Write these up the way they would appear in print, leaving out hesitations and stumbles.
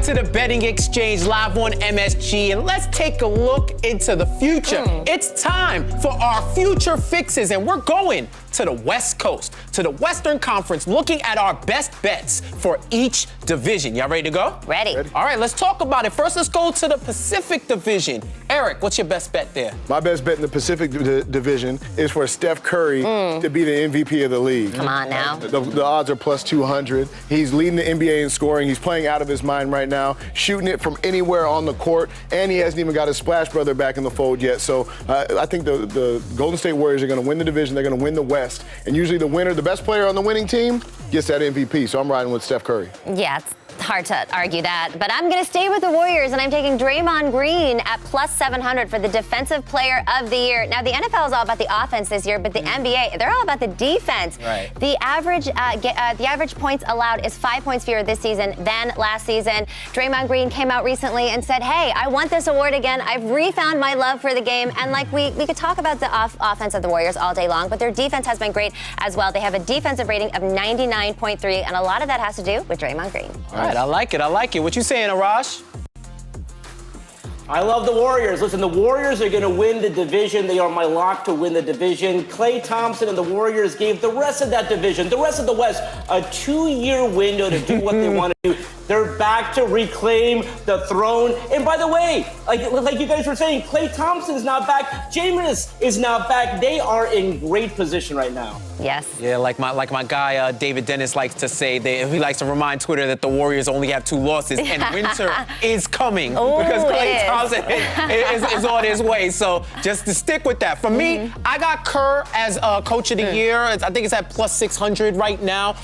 to the Betting Exchange live on MSG, and let's take a look into the future. It's time for our future fixes, and we're going to the West Coast, to the Western Conference, looking at our best bets for each division. Y'all ready to go? Ready. All right, let's talk about it. First, let's go to the Pacific Division. Eric, what's your best bet there? My best bet in the Pacific Division is for Steph Curry to be the MVP of the league. Come on now. The odds are plus 200. He's leading the NBA in scoring. He's playing out of his mind right now, shooting it from anywhere on the court, and he hasn't even got his Splash Brother back in the fold yet. So I think the Golden State Warriors are going to win the division. They're going to win the West. And usually the winner, the best player on the winning team, gets that MVP. So I'm riding with Steph Curry. Yeah, it's hard to argue that. But I'm going to stay with the Warriors, and I'm taking Draymond Green at plus 700 for the Defensive Player of the Year. Now, the NFL is all about the offense this year, but the NBA, they're all about the defense. Right. The average points allowed is 5 points fewer this season than last season. Draymond Green came out recently and said, hey, I want this award again. I've refound my love for the game. And like we could talk about the offense of the Warriors all day long, but their defense has been great as well. They have a defensive rating of 99.3, and a lot of that has to do with Draymond Green. All right, I like it. I like it. What you saying, Arash? I love the Warriors. Listen, the Warriors are going to win the division. They are my lock to win the division. Klay Thompson and the Warriors gave the rest of that division, the rest of the West, a 2-year window to do what they want to do. They're back to reclaim the throne. And by the way, like you guys were saying, Klay Thompson's not back. Jameis is not back. They are in great position right now. Yes. Yeah, like my guy David Dennis likes to say, he likes to remind Twitter that the Warriors only have 2 losses, and winter is coming because Klay Thompson is on his way. So just to stick with that. For me, I got Kerr as Coach of the Year. I think it's at plus 600 right now.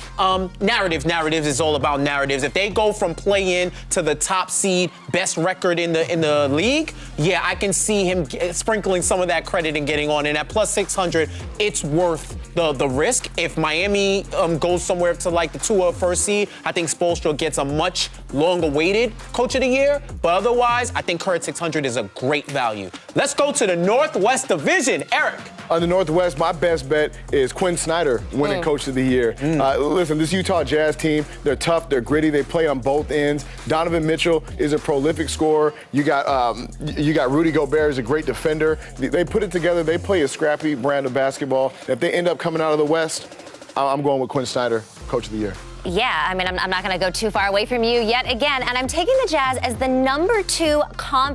Narratives is all about narratives. If they go from play-in to the top seed, best record in the league, yeah, I can see him sprinkling some of that credit and getting on. And at plus 600, it's worth the risk. If Miami goes somewhere to like the 2 or first seed, I think Spoelstra gets a much longer-weighted Coach of the Year. But otherwise, I think Kerr at 600 is a great value. Let's go to the Northwest Division. Eric. On the Northwest, my best bet is Quinn Snyder winning Coach of the Year. Listen, this Utah Jazz team, they're tough, they're gritty, they play on both ends. Donovan Mitchell is a prolific scorer. You got Rudy Gobert is a great defender. They put it together. They play a scrappy brand of basketball. If they end up coming out of the West, I'm going with Quinn Snyder, Coach of the Year. Yeah, I mean, I'm not going to go too far away from you yet again, and I'm taking the Jazz as the number 2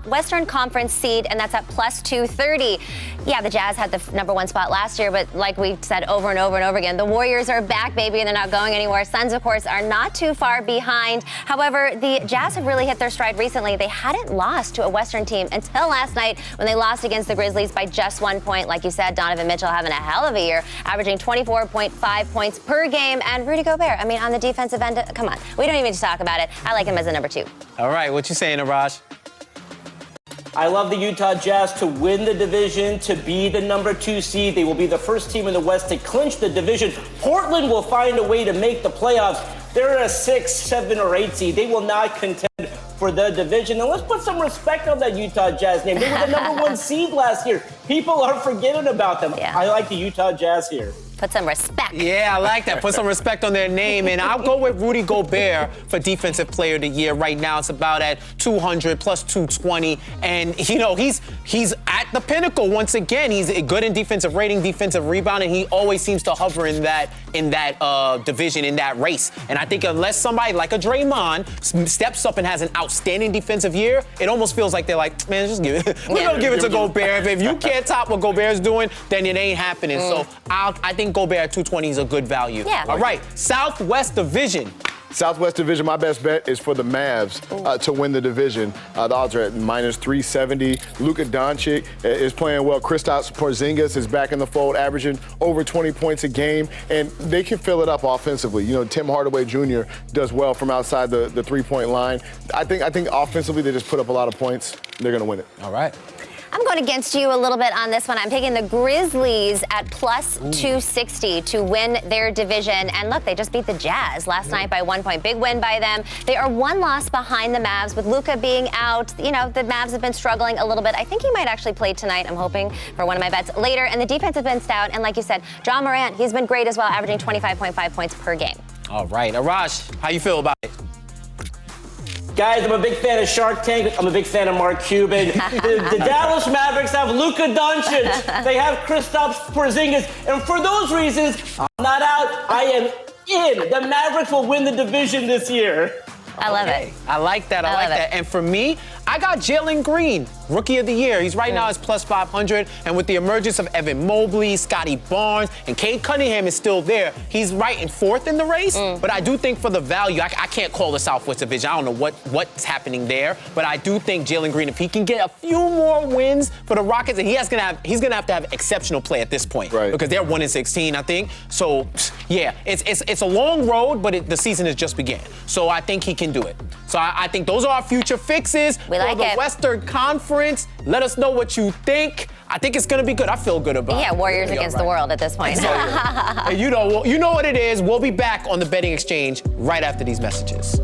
Western Conference seed, and that's at plus 230. Yeah, the Jazz had the number 1 spot last year, but like we said over and over and over again, the Warriors are back, baby, and they're not going anywhere. Suns, of course, are not too far behind. However, the Jazz have really hit their stride recently. They hadn't lost to a Western team until last night when they lost against the Grizzlies by just 1 point. Like you said, Donovan Mitchell having a hell of a year, averaging 24.5 points per game, and Rudy Gobert, I mean, on the defensive end, come on. We don't even need to talk about it. I like him as a number 2. All right, what you saying, Arash? I love the Utah Jazz to win the division, to be the number 2 seed. They will be the first team in the West to clinch the division. Portland will find a way to make the playoffs. They're a 6, 7, or 8 seed. They will not contend for the division. And let's put some respect on that Utah Jazz name. They were the number 1 seed last year. People are forgetting about them. Yeah. I like the Utah Jazz here. Put some respect. Yeah, I like that. Put some respect on their name. And I'll go with Rudy Gobert for Defensive Player of the Year. Right now, it's about at 200 plus 220. And, you know, he's at the pinnacle once again. He's good in defensive rating, defensive rebound, and he always seems to hover in that division, in that race. And I think unless somebody like a Draymond steps up and has an outstanding defensive year, it almost feels like they're like, man, just give it. We're going to give it to Gobert. If you can't top what Gobert's doing, then it ain't happening. So I think Gobert at 220 is a good value. Yeah. All right, Southwest Division. Southwest Division, my best bet is for the Mavs to win the division. The odds are at minus 370. Luka Doncic is playing well. Kristaps Porzingis is back in the fold, averaging over 20 points a game, and they can fill it up offensively. You know, Tim Hardaway Jr. does well from outside the 3-point line. I think offensively they just put up a lot of points. They're going to win it. All right. I'm going against you a little bit on this one. I'm taking the Grizzlies at plus 260 to win their division. And look, they just beat the Jazz last night by 1 point. Big win by them. They are 1 loss behind the Mavs. With Luka being out, you know, the Mavs have been struggling a little bit. I think he might actually play tonight. I'm hoping for one of my bets later. And the defense has been stout. And like you said, John Morant, he's been great as well, averaging 25.5 points per game. All right. Arash, how you feel about it? Guys, I'm a big fan of Shark Tank. I'm a big fan of Mark Cuban. The Dallas Mavericks have Luka Doncic. They have Kristaps Porzingis. And for those reasons, I'm not out. I am in. The Mavericks will win the division this year. I love it. I like that. I like that. And for me, I got Jalen Green, Rookie of the Year. He's right now is plus 500. And with the emergence of Evan Mobley, Scotty Barnes, and Cade Cunningham is still there, he's right in fourth in the race. But I do think for the value, I can't call the Southwest Division. I don't know what's happening there. But I do think Jalen Green, if he can get a few more wins for the Rockets, and he's gonna have to have exceptional play at this point. Right. Because they're 1-16, I think. So yeah, it's a long road, but the season has just begun. So I think he can do it. So I think those are our future fixes We like for the it. Western Conference. Let us know what you think. I think it's going to be good. I feel good about it. Yeah, Warriors against the world at this point. And you know what it is. We'll be back on the Betting Exchange right after these messages.